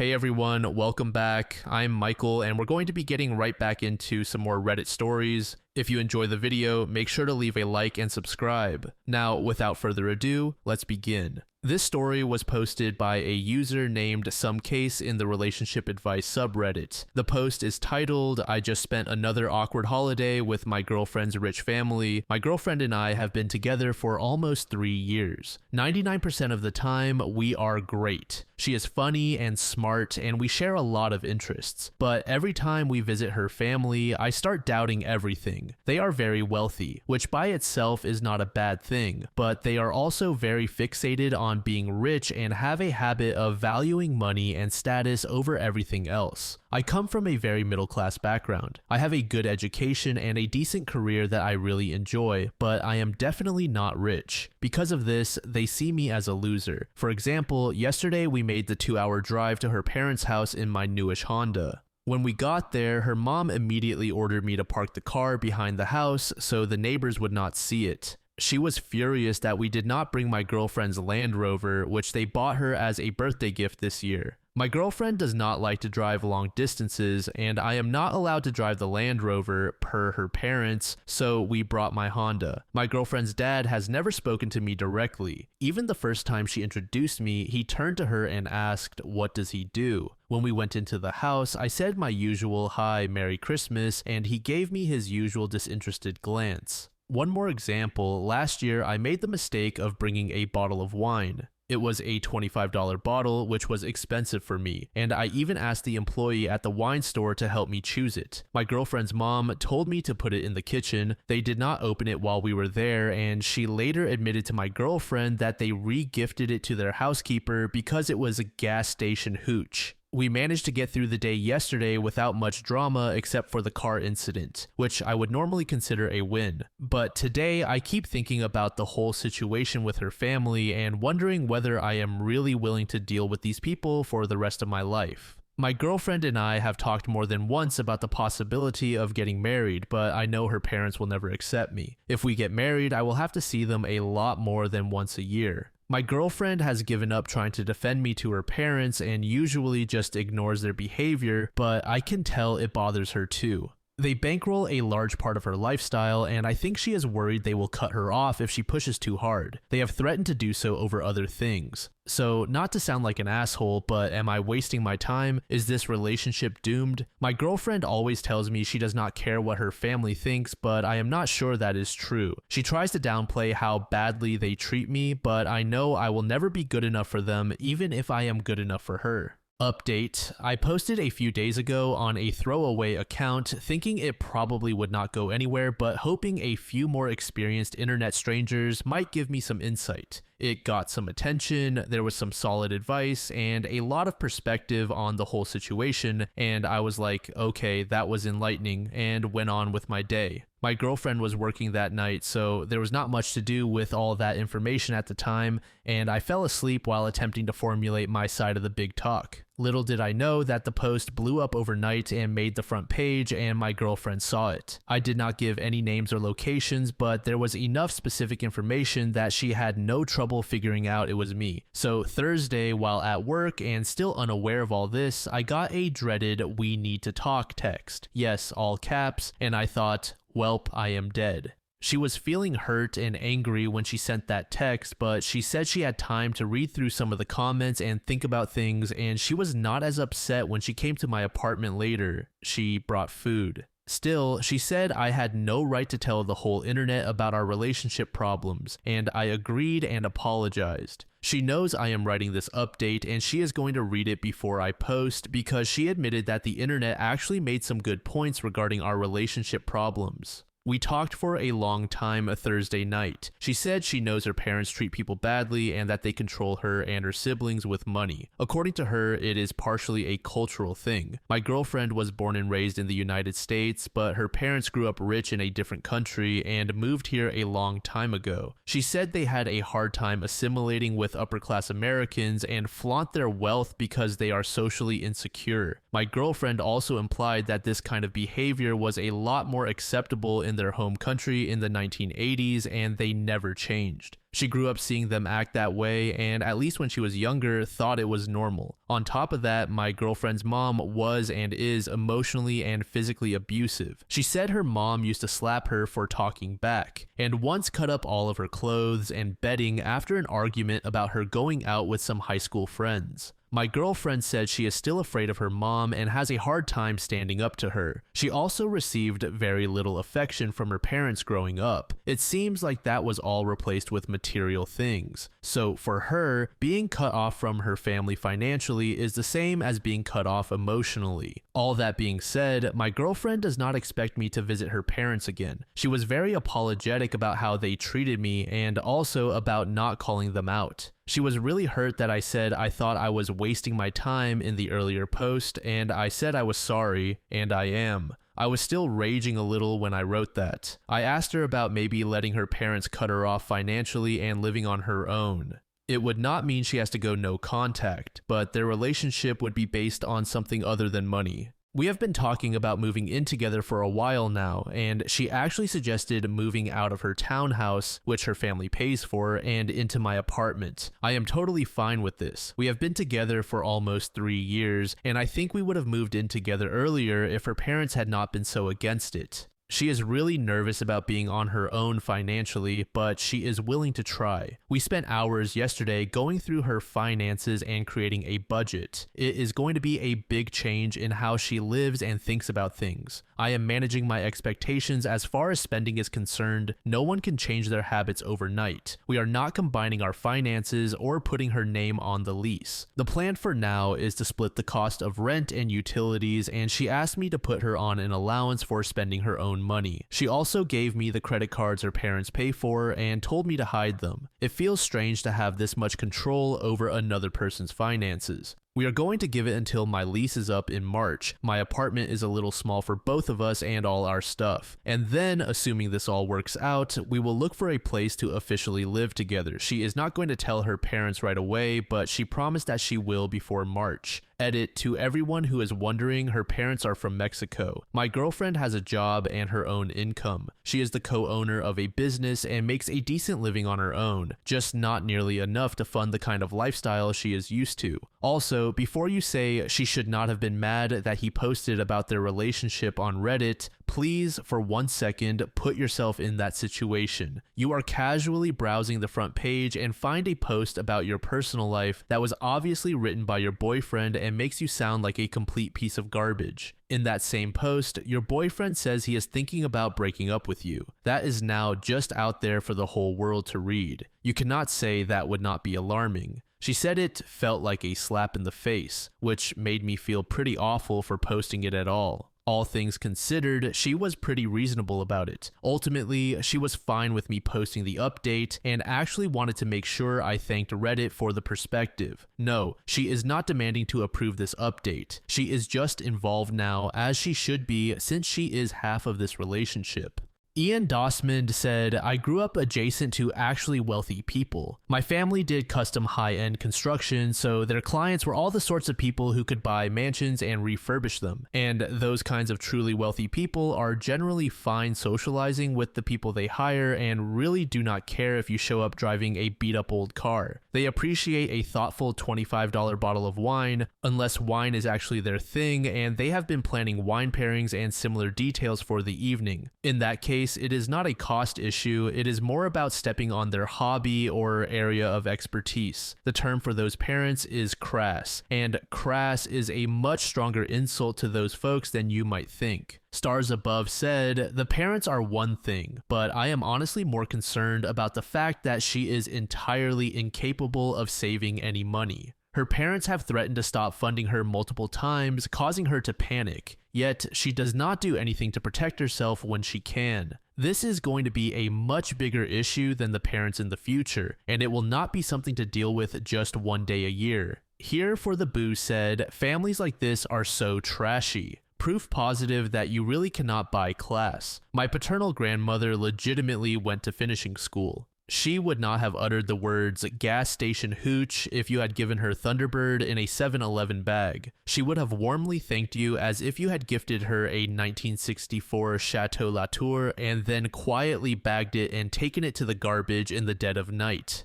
Hey everyone, welcome back. I'm Michael, and we're going to be getting right back into some more Reddit stories. If you enjoy the video, make sure to leave a like and subscribe. Now, without further ado, let's begin. This story was posted by a user named Some Case in the Relationship Advice subreddit. The post is titled, "I just spent another awkward holiday with my girlfriend's rich family. My girlfriend and I have been together for almost 3 years. 99% of the time, we are great. She is funny and smart, and we share a lot of interests. But every time we visit her family, I start doubting everything. They are very wealthy, which by itself is not a bad thing, but they are also very fixated on being rich and have a habit of valuing money and status over everything else. I come from a very middle-class background. I have a good education and a decent career that I really enjoy, but I am definitely not rich. Because of this, they see me as a loser. For example, yesterday we made the 2-hour drive to her parents' house in my newish Honda. When we got there, her mom immediately ordered me to park the car behind the house so the neighbors would not see it. She was furious that we did not bring my girlfriend's Land Rover, which they bought her as a birthday gift this year. My girlfriend does not like to drive long distances, and I am not allowed to drive the Land Rover per her parents, so we brought my Honda. My girlfriend's dad has never spoken to me directly. Even the first time she introduced me, he turned to her and asked, "What does he do?" When we went into the house, I said my usual "Hi, Merry Christmas," and he gave me his usual disinterested glance. One more example, last year I made the mistake of bringing a bottle of wine. It was a $25 bottle, which was expensive for me, and I even asked the employee at the wine store to help me choose it. My girlfriend's mom told me to put it in the kitchen. They did not open it while we were there, and she later admitted to my girlfriend that they re-gifted it to their housekeeper because it was a gas station hooch. We managed to get through the day yesterday without much drama except for the car incident, which I would normally consider a win. But today I keep thinking about the whole situation with her family and wondering whether I am really willing to deal with these people for the rest of my life. My girlfriend and I have talked more than once about the possibility of getting married, but I know her parents will never accept me. If we get married, I will have to see them a lot more than once a year. My girlfriend has given up trying to defend me to her parents and usually just ignores their behavior, but I can tell it bothers her too. They bankroll a large part of her lifestyle, and I think she is worried they will cut her off if she pushes too hard. They have threatened to do so over other things. So, not to sound like an asshole, but am I wasting my time? Is this relationship doomed? My girlfriend always tells me she does not care what her family thinks, but I am not sure that is true. She tries to downplay how badly they treat me, but I know I will never be good enough for them, even if I am good enough for her. Update. I posted a few days ago on a throwaway account thinking it probably would not go anywhere, but hoping a few more experienced internet strangers might give me some insight. It got some attention, there was some solid advice, and a lot of perspective on the whole situation, and I was like, okay, that was enlightening, and went on with my day. My girlfriend was working that night, so there was not much to do with all that information at the time, and I fell asleep while attempting to formulate my side of the big talk. Little did I know that the post blew up overnight and made the front page, and my girlfriend saw it. I did not give any names or locations, but there was enough specific information that she had no trouble figuring out it was me. So Thursday, while at work and still unaware of all this, I got a dreaded "we need to talk" text. Yes, all caps, and I thought, welp, I am dead. She was feeling hurt and angry when she sent that text, but she said she had time to read through some of the comments and think about things, and she was not as upset when she came to my apartment later. She brought food. Still, she said I had no right to tell the whole internet about our relationship problems, and I agreed and apologized. She knows I am writing this update, and she is going to read it before I post because she admitted that the internet actually made some good points regarding our relationship problems. We talked for a long time a Thursday night. She said she knows her parents treat people badly and that they control her and her siblings with money. According to her, it is partially a cultural thing. My girlfriend was born and raised in the United States, but her parents grew up rich in a different country and moved here a long time ago. She said they had a hard time assimilating with upper-class Americans and flaunt their wealth because they are socially insecure. My girlfriend also implied that this kind of behavior was a lot more acceptable in their home country in the 1980s, and they never changed. She grew up seeing them act that way, and at least when she was younger, thought it was normal. On top of that, my girlfriend's mom was and is emotionally and physically abusive. She said her mom used to slap her for talking back, and once cut up all of her clothes and bedding after an argument about her going out with some high school friends. My girlfriend said she is still afraid of her mom and has a hard time standing up to her. She also received very little affection from her parents growing up. It seems like that was all replaced with material things. So for her, being cut off from her family financially is the same as being cut off emotionally. All that being said, my girlfriend does not expect me to visit her parents again. She was very apologetic about how they treated me and also about not calling them out. She was really hurt that I said I thought I was wasting my time in the earlier post, and I said I was sorry, and I am. I was still raging a little when I wrote that. I asked her about maybe letting her parents cut her off financially and living on her own. It would not mean she has to go no contact, but their relationship would be based on something other than money. We have been talking about moving in together for a while now, and she actually suggested moving out of her townhouse, which her family pays for, and into my apartment. I am totally fine with this. We have been together for almost 3 years, and I think we would have moved in together earlier if her parents had not been so against it. She is really nervous about being on her own financially, but she is willing to try. We spent hours yesterday going through her finances and creating a budget. It is going to be a big change in how she lives and thinks about things. I am managing my expectations as far as spending is concerned. No one can change their habits overnight. We are not combining our finances or putting her name on the lease. The plan for now is to split the cost of rent and utilities, and she asked me to put her on an allowance for spending her own money. She also gave me the credit cards her parents pay for and told me to hide them. It feels strange to have this much control over another person's finances. We are going to give it until my lease is up in March. My apartment is a little small for both of us and all our stuff. And then, assuming this all works out, we will look for a place to officially live together. She is not going to tell her parents right away, but she promised that she will before March. Edit: to everyone who is wondering, her parents are from Mexico. My girlfriend has a job and her own income. She is the co-owner of a business and makes a decent living on her own, just not nearly enough to fund the kind of lifestyle she is used to. Also, before you say she should not have been mad that he posted about their relationship on Reddit, please, for 1 second, put yourself in that situation. You are casually browsing the front page and find a post about your personal life that was obviously written by your boyfriend and makes you sound like a complete piece of garbage. In that same post, your boyfriend says he is thinking about breaking up with you. That is now just out there for the whole world to read. You cannot say that would not be alarming. She said it felt like a slap in the face, which made me feel pretty awful for posting it at all. All things considered, she was pretty reasonable about it. Ultimately, she was fine with me posting the update and actually wanted to make sure I thanked Reddit for the perspective. No, she is not demanding to approve this update. She is just involved now, as she should be since she is half of this relationship. Ian Dossmond said, I grew up adjacent to actually wealthy people. My family did custom high-end construction, so their clients were all the sorts of people who could buy mansions and refurbish them. And those kinds of truly wealthy people are generally fine socializing with the people they hire and really do not care if you show up driving a beat-up old car. They appreciate a thoughtful $25 bottle of wine, unless wine is actually their thing, and they have been planning wine pairings and similar details for the evening. In that case, it is not a cost issue, it is more about stepping on their hobby or area of expertise. The term for those parents is crass, and crass is a much stronger insult to those folks than you might think. Stars Above said, the parents are one thing, but I am honestly more concerned about the fact that she is entirely incapable of saving any money. Her parents have threatened to stop funding her multiple times, causing her to panic, yet she does not do anything to protect herself when she can. This is going to be a much bigger issue than the parents in the future, and it will not be something to deal with just one day a year. Here for the Boo said, families like this are so trashy. Proof positive that you really cannot buy class. My paternal grandmother legitimately went to finishing school. She would not have uttered the words gas station hooch if you had given her Thunderbird in a 7-Eleven bag. She would have warmly thanked you as if you had gifted her a 1964 Chateau Latour and then quietly bagged it and taken it to the garbage in the dead of night.